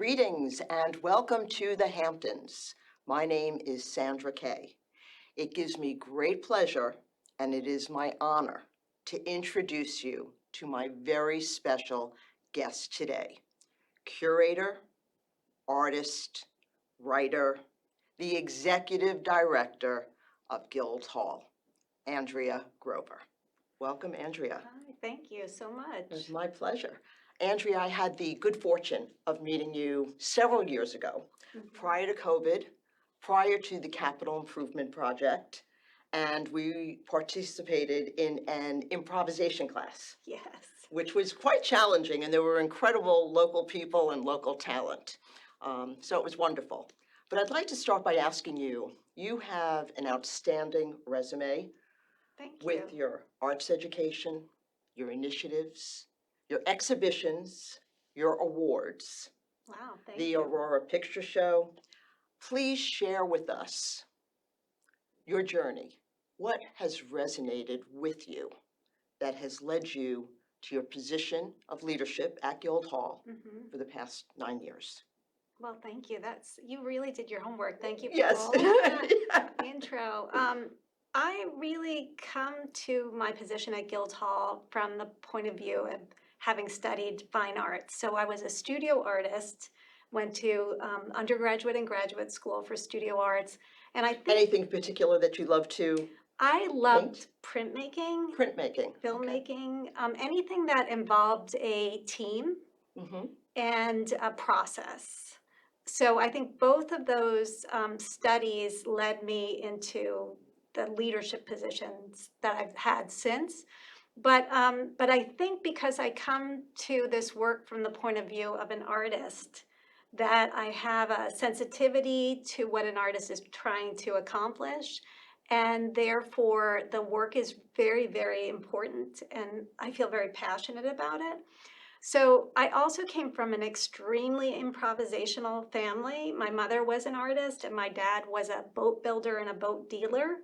Greetings and welcome to the Hamptons. My name is Sandra Kay. It gives me great pleasure and it is my honor to introduce you to my very special guest today. Curator, artist, writer, the executive director of Guildhall, Andrea Grover. Welcome, Andrea. Hi, thank you so much. It was my pleasure. Andrea, I had the good fortune of meeting you several years ago, prior to COVID, prior to the Capital Improvement Project, and we participated in an improvisation class. Yes. Which was quite challenging, and there were incredible local people and local talent. So it was wonderful. But I'd like to start by asking you, you have an outstanding resume Thank you. with your arts education, your initiatives, your exhibitions, your awards, Wow, thank the you. Aurora Picture Show. Please share with us your journey. What has resonated with you that has led you to your position of leadership at Guildhall for the past 9 years? Well, thank you. You really did your homework. Thank you for Yes. all of that intro. I really come to my position at Guildhall from the point of view of having studied fine arts. So I was a studio artist, went to undergraduate and graduate school for studio arts, and I think Anything particular that you love to I loved printmaking, printmaking? filmmaking, anything that involved a team and a process. So I think both of those studies led me into the leadership positions that I've had since. But I think because I come to this work from the point of view of an artist, that I have a sensitivity to what an artist is trying to accomplish. And therefore, the work is very, very important, and I feel very passionate about it. So I also came from an extremely improvisational family. My mother was an artist, and my dad was a boat builder and a boat dealer.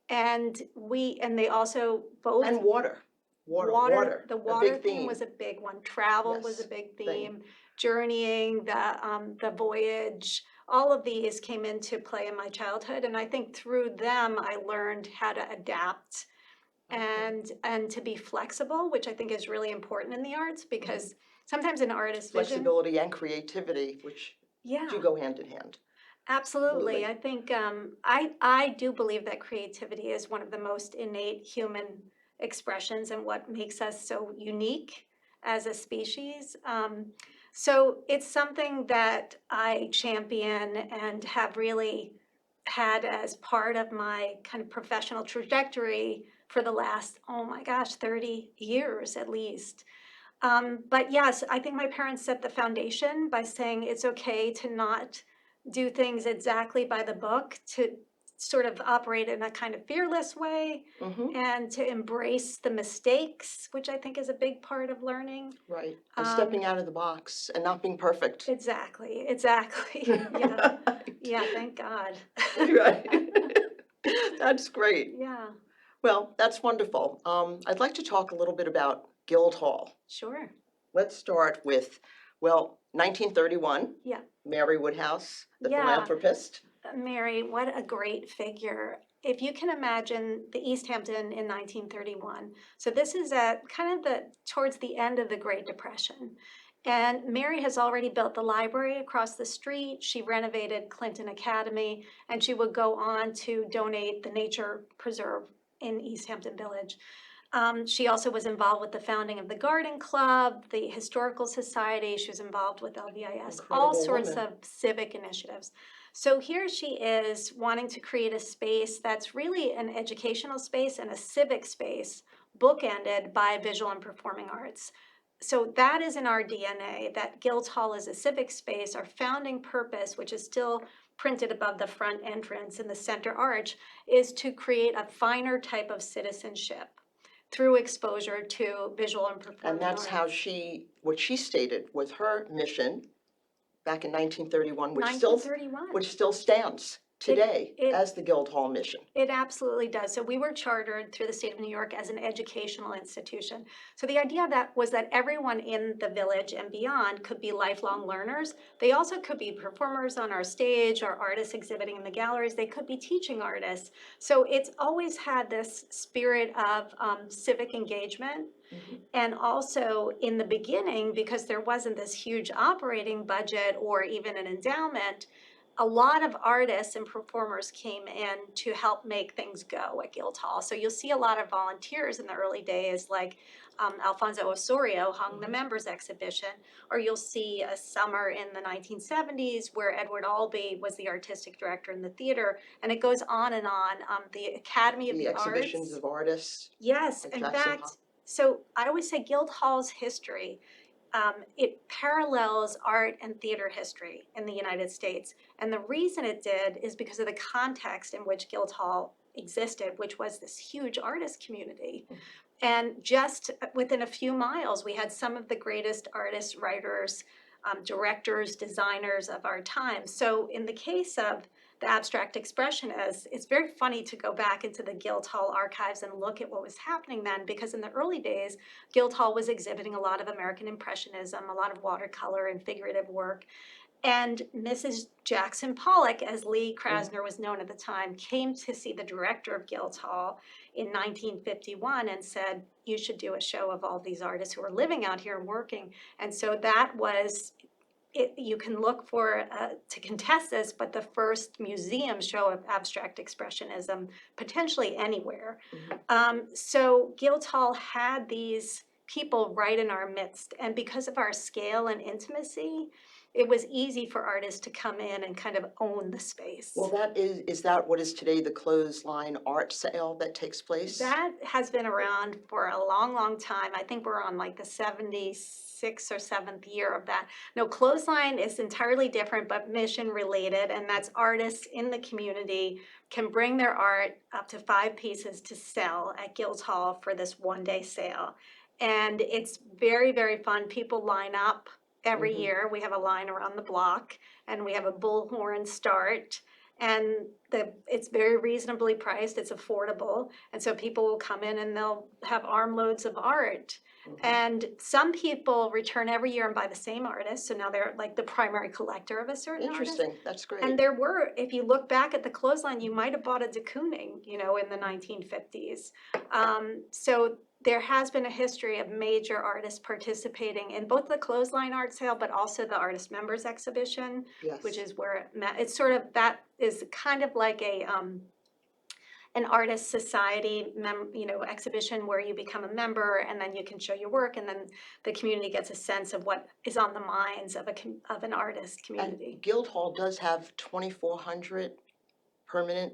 And they also both And water. The water big theme was a big one. Travel was a Yes, big theme. Journeying, the voyage, all of these came into play in my childhood, and I think through them I learned how to adapt and to be flexible, which I think is really important in the arts, because sometimes an artist's vision, Flexibility and creativity, which do go hand in hand. absolutely. I think I do believe that creativity is one of the most innate human expressions and what makes us so unique as a species. So it's something that I champion and have really had as part of my kind of professional trajectory for the last, oh my gosh, 30 years at least. But yes, I think my parents set the foundation by saying it's okay to not do things exactly by the book, to sort of operate in a kind of fearless way, and to embrace the mistakes, which I think is a big part of learning. Right. And stepping out of the box and not being perfect. Exactly. Yeah. Yeah, thank God. Right. That's great. Yeah, Well, that's wonderful. I'd like to talk a little bit about Guildhall. sure. Let's start with, 1931. Yeah. Mary Woodhouse, the Yeah. philanthropist. Mary, what a great figure. If you can imagine the East Hampton in 1931. So this is at kind of towards the end of the Great Depression. And Mary has already built the library across the street. She renovated Clinton Academy, and she would go on to donate the nature preserve in East Hampton Village. She also was involved with the founding of the Garden Club, the Historical Society. She was involved with LVIS, all sorts of civic initiatives. So here she is wanting to create a space that's really an educational space and a civic space, bookended by visual and performing arts. So that is in our DNA, that Guildhall is a civic space. Our founding purpose, which is still printed above the front entrance in the center arch, is to create a finer type of citizenship through exposure to visual and performing And that's arts. how what she stated was her mission back in 1931, which 1931. still stands. today it- as the Guildhall mission. It absolutely does. So we were chartered through the state of New York as an educational institution. So the idea that was that everyone in the village and beyond could be lifelong learners. They also could be performers on our stage or artists exhibiting in the galleries. They could be teaching artists. So it's always had this spirit of civic engagement. And also in the beginning, because there wasn't this huge operating budget or even an endowment, a lot of artists and performers came in to help make things go at Guildhall. So you'll see a lot of volunteers in the early days, like Alfonso Osorio hung the members exhibition, or you'll see a summer in the 1970s where Edward Albee was the artistic director in the theater, and it goes on and on. The Academy of The the exhibitions Arts. of artists. Yes, like in Jackson fact, Pollock. so I always say Guildhall's history, it parallels art and theater history in the United States. And the reason it did is because of the context in which Guildhall existed, which was this huge artist community. And just within a few miles, we had some of the greatest artists, writers, directors, designers of our time. So in the case of the abstract expressionists, it's very funny to go back into the Guildhall archives and look at what was happening then, because in the early days, Guildhall was exhibiting a lot of American Impressionism, a lot of watercolor and figurative work. And Mrs. Jackson Pollock, as Lee Krasner was known at the time, came to see the director of Guildhall in 1951 and said, you should do a show of all these artists who are living out here and working. And so that was it. You can look for to contest this, but the first museum show of abstract expressionism potentially anywhere. So Guildhall had these people right in our midst, and because of our scale and intimacy, it was easy for artists to come in and kind of own the space. Well, is that what is today the clothesline art sale that takes place? That has been around for a long, long time. I think we're on like the 76th or 7th year of that. No, clothesline is entirely different, but mission related, and that's artists in the community can bring their art up to 5 pieces to sell at Guildhall for this one-day sale. And it's very, very fun. People line up every year. We have a line around the block, and we have a bullhorn start. And it's very reasonably priced, it's affordable, and so people will come in and they'll have armloads of art. And some people return every year and buy the same artist, so now they're like the primary collector of a certain artist. Interesting, that's great. And there were, if you look back at the clothesline, you might have bought a de Kooning, in the 1950s. So there has been a history of major artists participating in both the clothesline art sale, but also the artist members exhibition, Yes. which is where it's sort of, that is kind of like an artist society exhibition where you become a member and then you can show your work, and then the community gets a sense of what is on the minds of an artist community. And Guildhall does have 2,400 permanent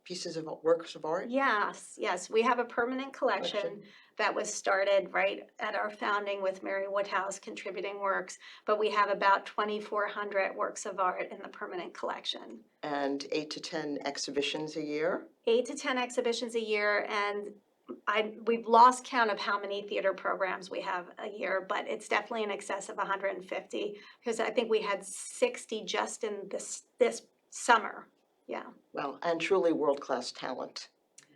pieces of works of art? Yes, we have a permanent collection that was started right at our founding with Mary Woodhouse contributing works, but we have about 2,400 works of art in the permanent collection. And 8 to 10 exhibitions a year? 8 to 10 exhibitions a year, and we've lost count of how many theater programs we have a year, but it's definitely in excess of 150, because I think we had 60 just in this summer. Yeah. Well, and truly world-class talent,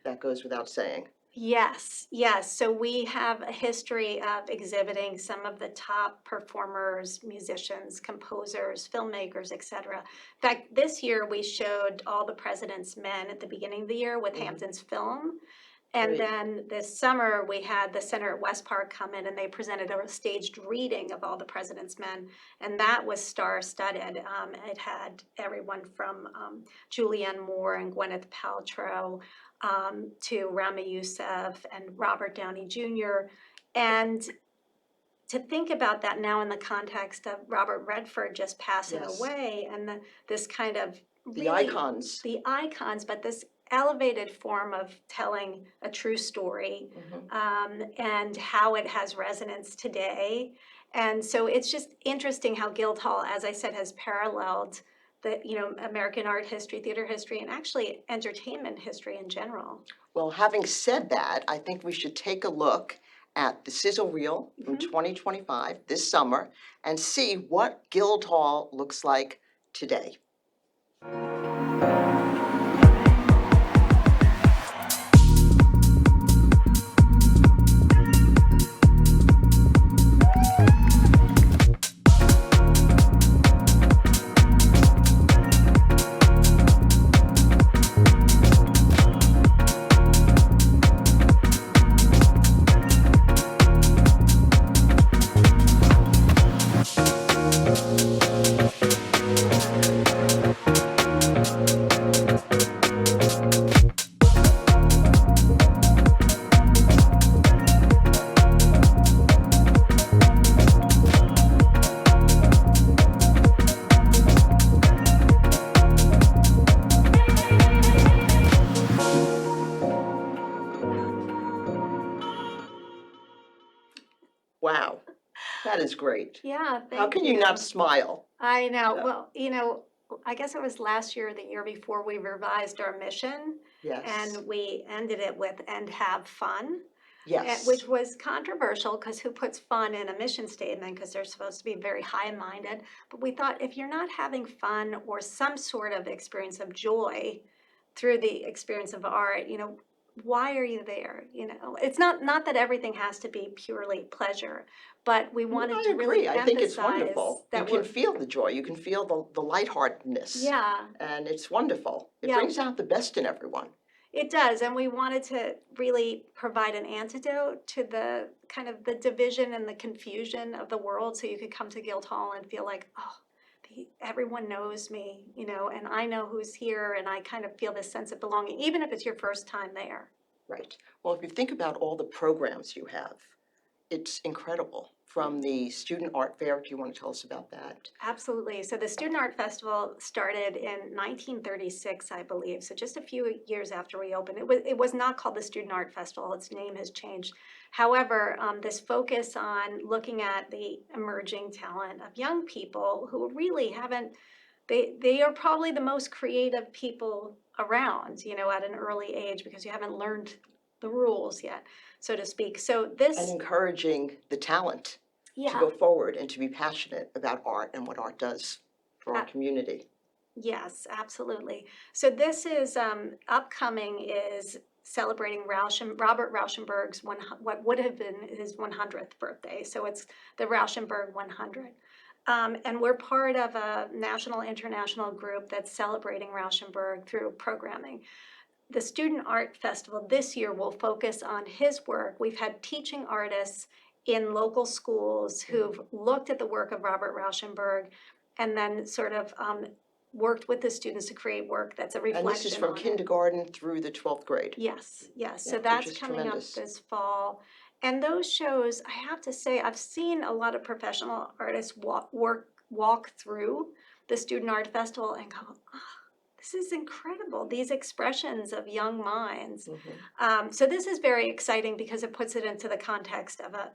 that goes without saying. Yes. So we have a history of exhibiting some of the top performers, musicians, composers, filmmakers, etc. In fact, this year we showed All the President's Men at the beginning of the year with Hampton's film. And Great. then this summer, we had the Center at West Park come in and they presented a staged reading of All the President's Men. And that was star-studded. It had everyone from Julianne Moore and Gwyneth Paltrow to Rami Youssef and Robert Downey Jr. And to think about that now in the context of Robert Redford just passing Yes. away, and this kind of The icons. the icons, but this elevated form of telling a true story, and how it has resonance today. And so it's just interesting how Guildhall, as I said, has paralleled the American art history, theater history, and actually entertainment history in general. Well, having said that, I think we should take a look at the sizzle reel from 2025 this summer and see what Guildhall looks like today. Wow, that is great. Yeah, How thank can you you. not smile? I know. Yeah. Well, I guess it was last year or the year before we revised our mission Yes, and we ended it with "and have fun," yes. which was controversial because who puts fun in a mission statement? Because they're supposed to be very high-minded. But we thought if you're not having fun or some sort of experience of joy through the experience of art, why are you there? It's not that everything has to be purely pleasure, but we wanted I to agree. really I think it's emphasize wonderful. You that can feel the joy, you can feel the lightheartedness, yeah, and it's wonderful. It yeah, brings out the best in everyone. it does. And we wanted to really provide an antidote to the kind of the division and the confusion of the world so you could come to Guildhall and feel like, oh, everyone knows me, and I know who's here, and I kind of feel this sense of belonging, even if it's your first time there. Right. Well, if you think about all the programs you have, it's incredible. From the student art fair, do you want to tell us about that? Absolutely. So the Student Art Festival started in 1936, I believe. So just a few years after we opened. It was not called the Student Art Festival. Its name has changed. However, this focus on looking at the emerging talent of young people who really haven't. They are probably the most creative people around, at an early age because you haven't learned the rules yet, so to speak. So And this, encouraging the talent to yeah. go forward and to be passionate about art and what art does for our community. Yes, absolutely. So this is upcoming is celebrating Robert Rauschenberg's what would have been his 100th birthday. So it's the Rauschenberg 100. And we're part of a national international group that's celebrating Rauschenberg through programming. The Student Art Festival this year will focus on his work. We've had teaching artists in local schools who've looked at the work of Robert Rauschenberg and then sort of worked with the students to create work that's a And this is reflection from on it. kindergarten through the 12th grade. Yes, yes. Yeah, So which that's is coming up tremendous. this fall. And those shows, I have to say, I've seen a lot of professional artists walk through the Student Art Festival and go, oh, this is incredible, these expressions of young minds. So this is very exciting because it puts it into the context of a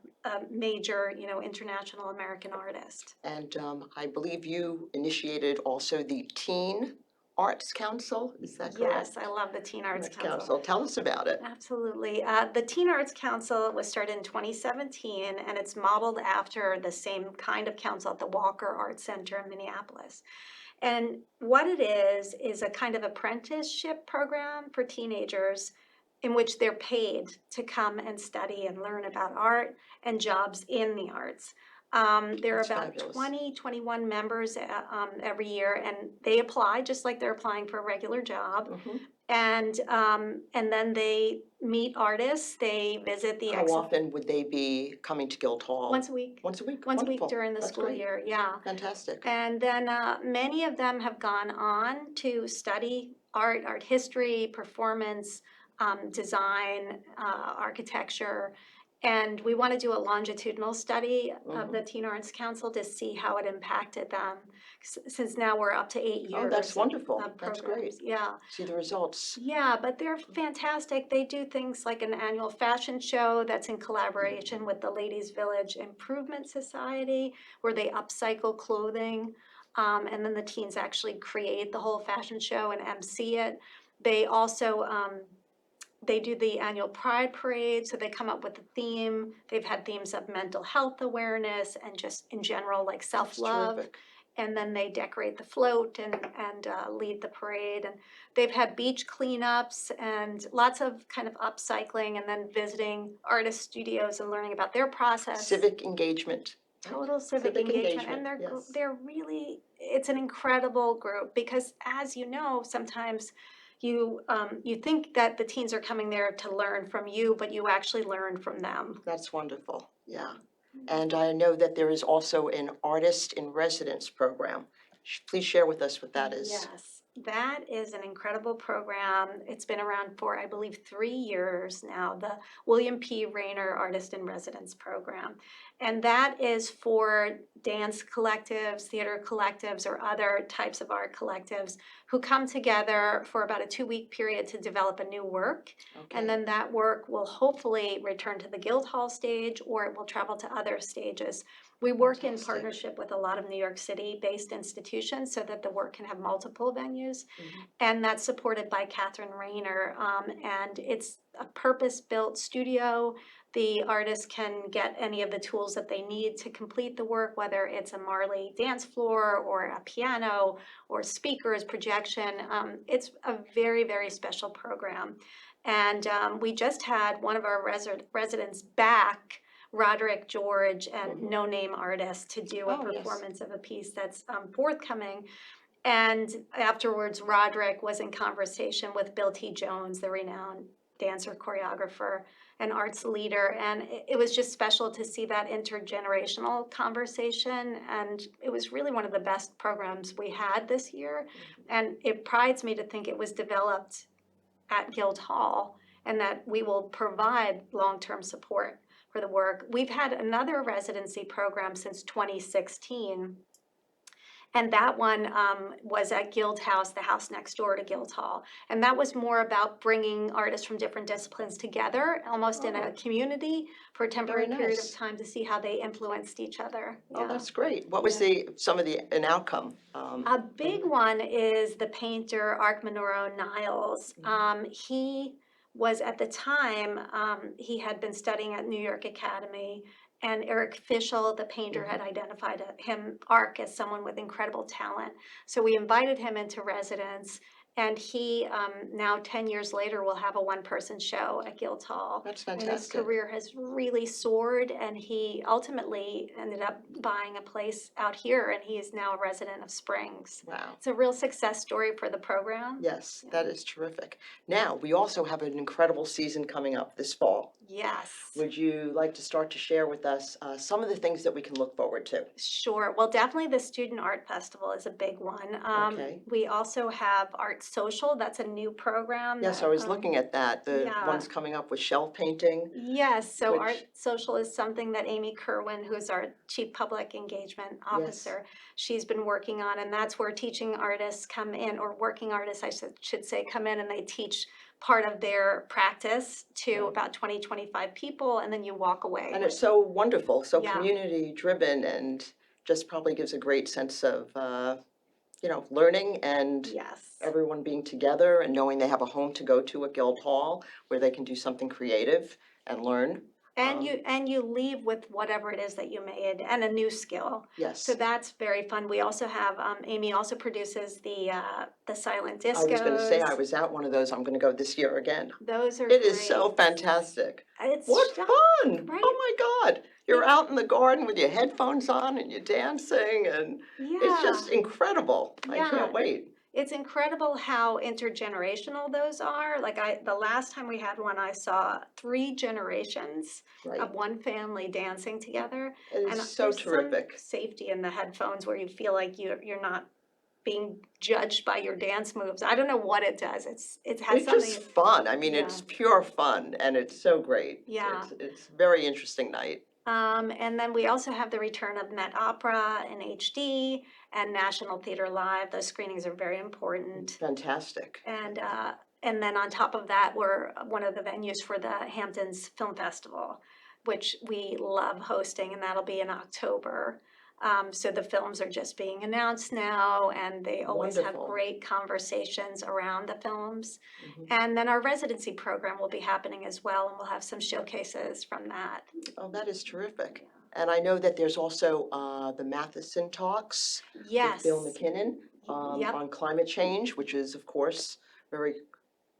major, international American artist. And I believe you initiated also the Teen Arts Council, is that correct? Yes, I love the Teen Arts Arts Council. Tell us about it. Absolutely. The Teen Arts Council was started in 2017, and it's modeled after the same kind of council at the Walker Art Center in Minneapolis. And what it is a kind of apprenticeship program for teenagers in which they're paid to come and study and learn about art and jobs in the arts. There are That's about fabulous. 21 members every year, and they apply just like they're applying for a regular job. And then they meet artists, they visit the How often would they be coming to Guildhall? once a week. Once a week? Once a Wonderful. week during the That's school great. year, yeah. Fantastic. And then many of them have gone on to study art history, performance, design, architecture. And we want to do a longitudinal study of the Teen Arts Council to see how it impacted them. Since now we're up to 8 years. Oh, that's wonderful. Of That's programs. great. Yeah. See the results. Yeah, but they're fantastic. They do things like an annual fashion show that's in collaboration with the Ladies Village Improvement Society, where they upcycle clothing. And then the teens actually create the whole fashion show and MC it. They also they do the annual Pride Parade, so they come up with a theme. They've had themes of mental health awareness and just in general like That's self-love. terrific. And then they decorate the float and lead the parade. And they've had beach cleanups and lots of kind of upcycling and then visiting artist studios and learning about their process. Civic engagement. Total civic engagement. And yes. they're really, it's an incredible group because as you know, sometimes you think that the teens are coming there to learn from you, but you actually learn from them. That's wonderful. Yeah. And I know that there is also an artist in residence program. Please share with us what that is. Yes. That is an incredible program. It's been around for, I believe, 3 years now, the William P. Rayner Artist in Residence Program. And that is for dance collectives, theater collectives, or other types of art collectives who come together for about a 2-week period to develop a new work. Okay. And then that work will hopefully return to the Guildhall stage, or it will travel to other stages. We work in Fantastic. partnership with a lot of New York City-based institutions so that the work can have multiple venues. Mhm. And that's supported by Catherine Rayner. And it's a purpose-built studio. The artists can get any of the tools that they need to complete the work, whether it's a Marley dance floor or a piano or speakers, projection. It's a very, very special program. And we just had one of our residents back, Roderick George, and Mhm. No Name Artist, to do a Oh, yes. performance of a piece that's forthcoming. And afterwards, Roderick was in conversation with Bill T. Jones, the renowned dancer, choreographer, and arts leader. And it was just special to see that intergenerational conversation. And it was really one of the best programs we had this year. And it prides me to think it was developed at Guildhall and that we will provide long-term support for the work. We've had another residency program since 2016. And that one was at Guild House, the house next door to Guildhall. And that was more about bringing artists from different disciplines together, almost in a Oh. community for a temporary Very period of nice. time to see how they influenced each other. Oh, Yeah. that's great. What was an outcome? A big one is the painter Ark Monroe Niles. He was at the time, he had been studying at New York Academy, and Eric Fischel, the painter, had identified him, Ark, as someone with incredible talent. So we invited him into residence, and he, now 10 years later, will have a one-person show at Guildhall. That's And his fantastic. career has really soared, and he ultimately ended up buying a place out here, and he is now a resident of Springs. Wow. It's a real success story for the program. Yes, that is terrific. Now, we also have an incredible season coming up this fall. Yes. Would you like to start to share with us some of the things that we can look forward to? Sure. Well, definitely the Student Art Festival is a big one. Okay. We also have Art Social. That's a new program. Yes, that, I was looking at that. The yeah. ones coming up with shelf painting. Yes, so Which- Art Social is something that Amy Kerwin, who's our Chief Public Engagement Officer, she's been working on, and that's where teaching artists come in, or working artists, I should say, come in and they teach part of their practice to Right. about 20, 25 people, and then you walk away. And it's so wonderful, so Yeah. community driven, and just probably gives a great sense of, learning and Yes. everyone being together and knowing they have a home to go to at Guildhall where they can do something creative and learn. And you leave with whatever it is that you made and a new skill. Yes. So that's very fun. We also have, Amy also produces the silent discos. I was going to say, I was at one of those. I'm going to go this year again. Those are It is so great. fantastic. It's What just- fun! right. Oh my God. You're out in the garden with your headphones on and you're dancing, and it's just Yeah, incredible. I Yeah. can't wait. it's incredible how intergenerational those are. Like the last time we had one, I saw 3 generations Right. of one family dancing together. It And is so there's some terrific. safety in the headphones where you feel like you're not being judged by your dance moves. I don't know what it does. It has It's something. just fun. I mean, Yeah. it's pure fun and it's so great. Yeah. It's very interesting night. And then we also have the return of Met Opera in HD and National Theatre Live. Those screenings are very important. Fantastic. And then on top of that, we're one of the venues for the Hamptons Film Festival, which we love hosting, and that'll be in October. So the films are just being announced now, and they always have Wonderful. great conversations around the films. Mhm. And then our residency program will be happening as well, and we'll have some showcases from that. Oh, that is terrific. And I know that there's also the Matheson Talks Yes. with Bill McKinnon Yep. on climate change, which is, of course, very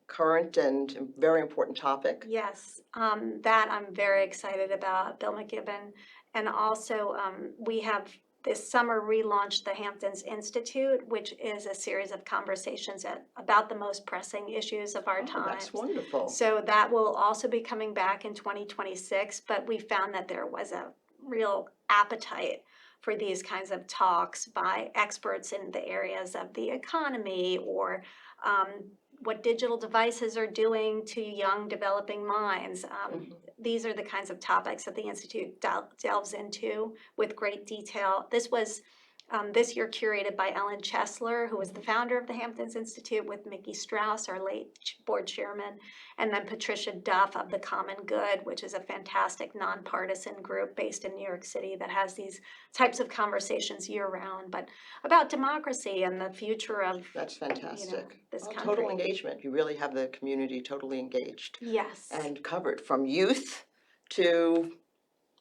current and very important topic. Yes, that I'm very excited about, Bill McKibben. And also, we have this summer relaunched the Hamptons Institute, which is a series of conversations about the most pressing issues of our Oh, times. that's wonderful. So that will also be coming back in 2026, but we found that there was a real appetite for these kinds of talks by experts in the areas of the economy or what digital devices are doing to young developing minds. These are the kinds of topics that the Institute delves into with great detail. This was this year curated by Ellen Chesler, who was the founder of the Hamptons Institute, with Mickey Strauss, our late board chairman, and then Patricia Duff of the Common Good, which is a fantastic nonpartisan group based in New York City that has these types of conversations year round, but about democracy and the future of That's fantastic. this Well, country. total engagement. You really have the community totally engaged Yes. and covered from youth to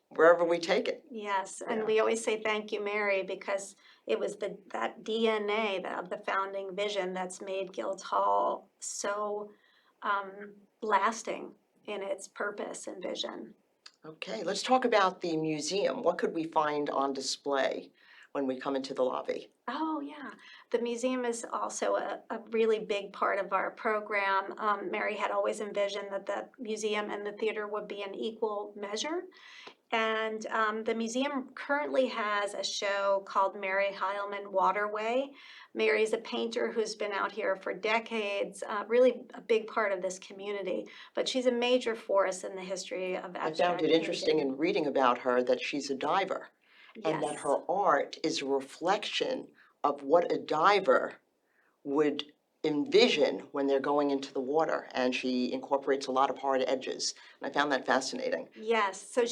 wherever we take it. Yes, and Yeah. we always say thank you, Mary, because it was that DNA of the founding vision that's made Guildhall so lasting in its purpose and vision. Okay, let's talk about the museum. What could we find on display when we come into the lobby? Oh, yeah. The museum is also a really big part of our program. Mary had always envisioned that the museum and the theater would be an equal measure. And the museum currently has a show called Mary Heilman Waterway. Mary's a painter who's been out here for decades, really a big part of this community, but she's a major force in the history of I abstract found it interesting painting. in reading about her that she's a diver and that Yes. her art is a reflection of what a diver would envision when they're going into the water, and she incorporates a lot of hard edges. And I found that fascinating. Yes, so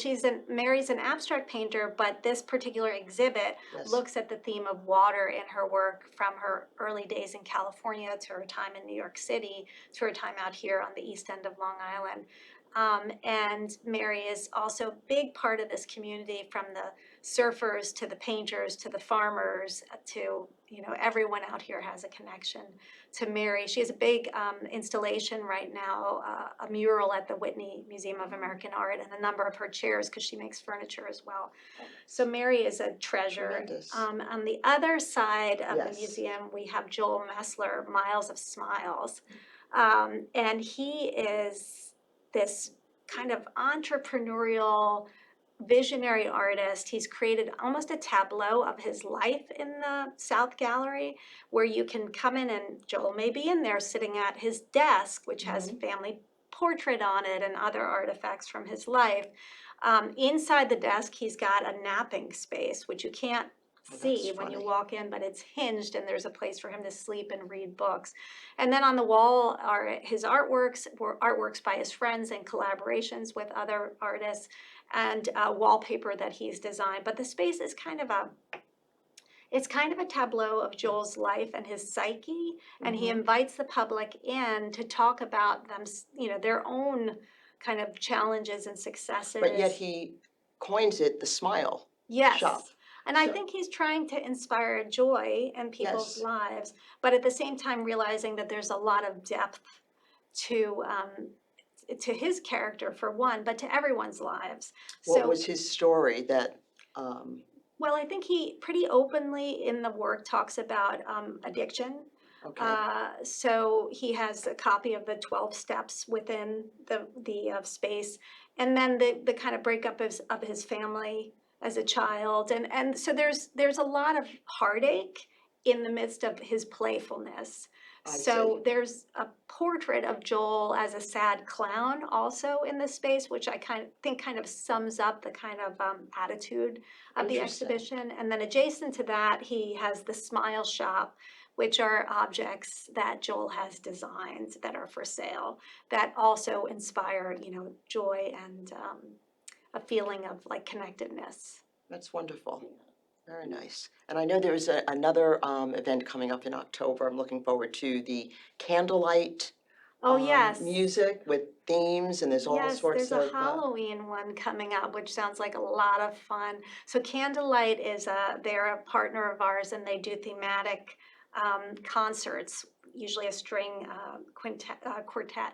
Mary's an abstract painter, but this particular exhibit Yes. looks at the theme of water in her work from her early days in California to her time in New York City to her time out here on the east end of Long Island. And Mary is also a big part of this community, from the surfers to the painters to the farmers to, everyone out here has a connection to Mary. She has a big installation right now, a mural at the Whitney Museum of American Art, and a number of her chairs because she makes furniture as well. So Mary is a treasure. Tremendous. On the other side of the Yes. museum, we have Joel Messler, Miles of Smiles. And he is this kind of entrepreneurial visionary artist. He's created almost a tableau of his life in the South Gallery, where you can come in and Joel may be in there sitting at his desk, which has family portrait on it and other artifacts from his life. Inside the desk, he's got a napping space, which you can't see when you walk in, but it's hinged and there's a place for him to sleep and read books. And then on the wall are his artworks by his friends and collaborations with other artists, and wallpaper that he's designed. But the space is kind of a tableau of Joel's life and his psyche, and he invites the public in to talk about them, their own kind of challenges and successes. But yet he coins it the smile shop. And I think he's trying to inspire joy in people's lives, but at the same time realizing that there's a lot of depth to his character, for one, but to everyone's lives. What was his story that? Well, I think he pretty openly in the work talks about addiction. Okay. So he has a copy of the 12 steps within the space, and then the kind of breakup of his family as a child, and so there's a lot of heartache in the midst of his playfulness. So there's a portrait of Joel as a sad clown also in the space, which I think kind of sums up the kind of attitude of the exhibition. And then adjacent to that, he has the Smile Shop, which are objects that Joel has designed that are for sale, that also inspire, joy and a feeling of like connectedness. That's wonderful. Very nice. And I know there's another event coming up in October. I'm looking forward to the candlelight music with themes, and there's all sorts of... Yes, there's a Halloween one coming up, which sounds like a lot of fun. So Candlelight is they're a partner of ours, and they do thematic concerts, usually a string quartet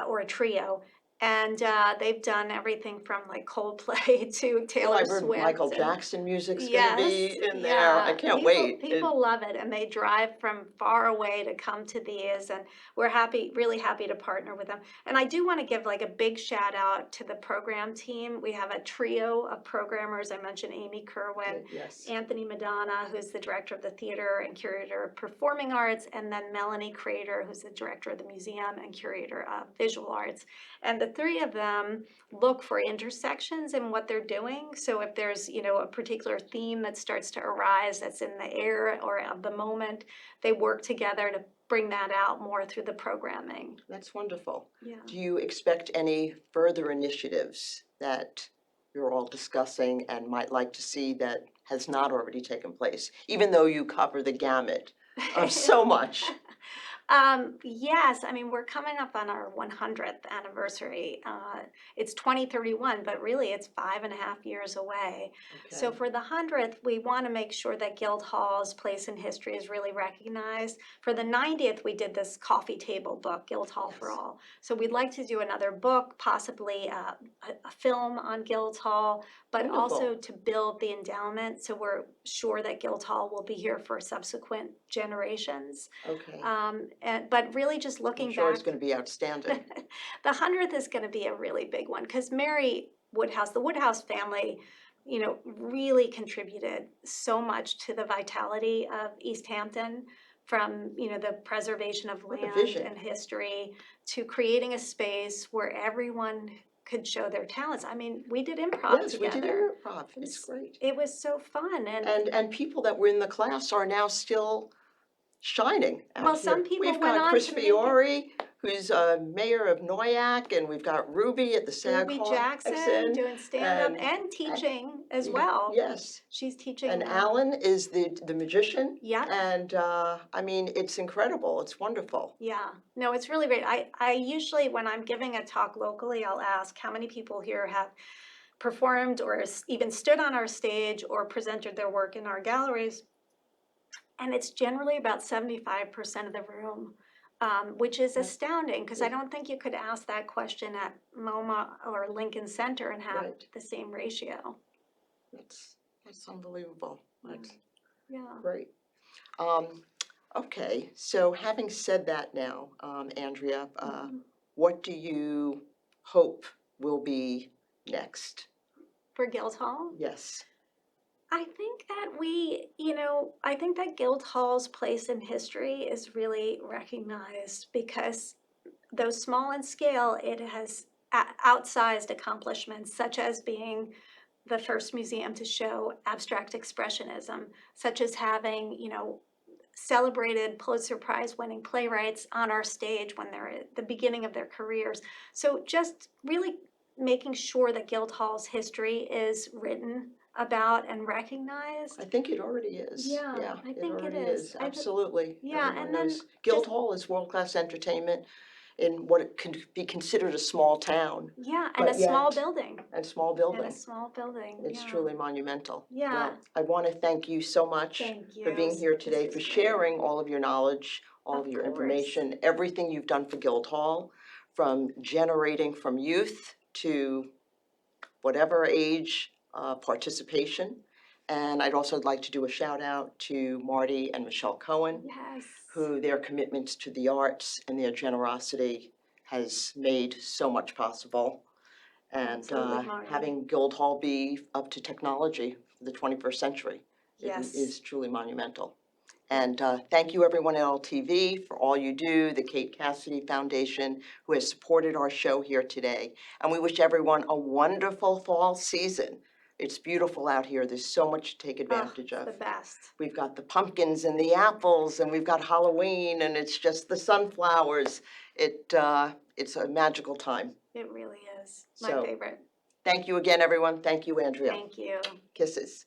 or a trio. And they've done everything from like Coldplay to Well, Taylor I've heard Michael Swift. And Jackson music's gonna yes, be in there. I yeah, can't wait. people love it, and they drive from far away to come to these, and we're really happy to partner with them. And I do want to give like a big shout out to the program team. We have a trio of programmers. I mentioned Amy Kerwin, Yes. Anthony Madonna, who's the director of the theater and curator of performing arts, and then Melanie Crater, who's the director of the museum and curator of visual arts. And the three of them look for intersections in what they're doing. So if there's, a particular theme that starts to arise that's in the air or of the moment, they work together to bring that out more through the programming. That's wonderful. Yeah. Do you expect any further initiatives that you're all discussing and might like to see that has not already taken place, even though you cover the gamut of so much? Yes, I mean, we're coming up on our 100th anniversary. It's 2031, but really it's 5.5 years away. So Okay. for the 100th, we want to make sure that Guildhall's place in history is really recognized. For the 90th, we did this coffee table book, Guildhall for Yes. All. So we'd like to do another book, possibly a film on Guildhall, but Wonderful. also to build the endowment. So we're sure that Guildhall will be here for subsequent generations. Okay. But really just I'm looking sure back, it's going to be outstanding. the 100th is going to be a really big one because Mary Woodhouse, the Woodhouse family, really contributed so much to the vitality of East Hampton, from the preservation of What a land vision. and history to creating a space where everyone could show their talents. I mean, we did improv Yes, we together. did improv. It's great. It was so fun, And people that were in the class are now still shining out well, here. some people We've went got on Chris to make it. Fiore, who's mayor of Noyak, and we've got Ruby at the SAG Ruby Hall. Jackson doing stand-up and- and teaching as well. Yes. She's teaching. And Alan is the magician. Yep. And I mean, it's incredible. It's wonderful. Yeah, no, it's really great. I usually, when I'm giving a talk locally, I'll ask how many people here have performed or even stood on our stage or presented their work in our galleries. And it's generally about 75% of the room, which is astounding because I don't think you could ask that question at MoMA or Lincoln Center and have Right. the same ratio. That's unbelievable. That's Yeah. great. Okay, so having said that now, Andrea, what do you hope will be next? For Guildhall? Yes. I think that Guildhall's place in history is really recognized because though small in scale, it has outsized accomplishments, such as being the first museum to show abstract expressionism, such as having, celebrated Pulitzer Prize winning playwrights on our stage when they're at the beginning of their careers. So just really making sure that Guildhall's history is written about and recognized. I think it already is. Yeah, I think it already is. Absolutely. Yeah, Everyone and then knows Guildhall is world-class entertainment in what it can be considered a small town. Yeah, and But a small yet- building. And small And building. a small building. It's yeah. truly monumental. Yeah. Well, I want to thank you so much Thank you. for being here This today, was for great. sharing all of your knowledge, all of Of your course. information, everything you've done for Guildhall, from generating from youth to whatever age participation. And I'd also like to do a shout out to Marty and Michelle Cohen, Yes. who their commitments to the arts and their generosity has made so much possible. And Absolutely, Marty. having Guildhall be up to technology for the 21st century Yes. is truly monumental. And thank you everyone at LTV for all you do, the Kate Cassidy Foundation, who has supported our show here today. And we wish everyone a wonderful fall season. It's beautiful out here. There's so much to take advantage It's of. the best. We've got the pumpkins and the apples, and we've got Halloween, and it's just the sunflowers. It's a magical time. It really is. My So- favorite. Thank you again, everyone. Thank you, Andrea. Thank you. Kisses.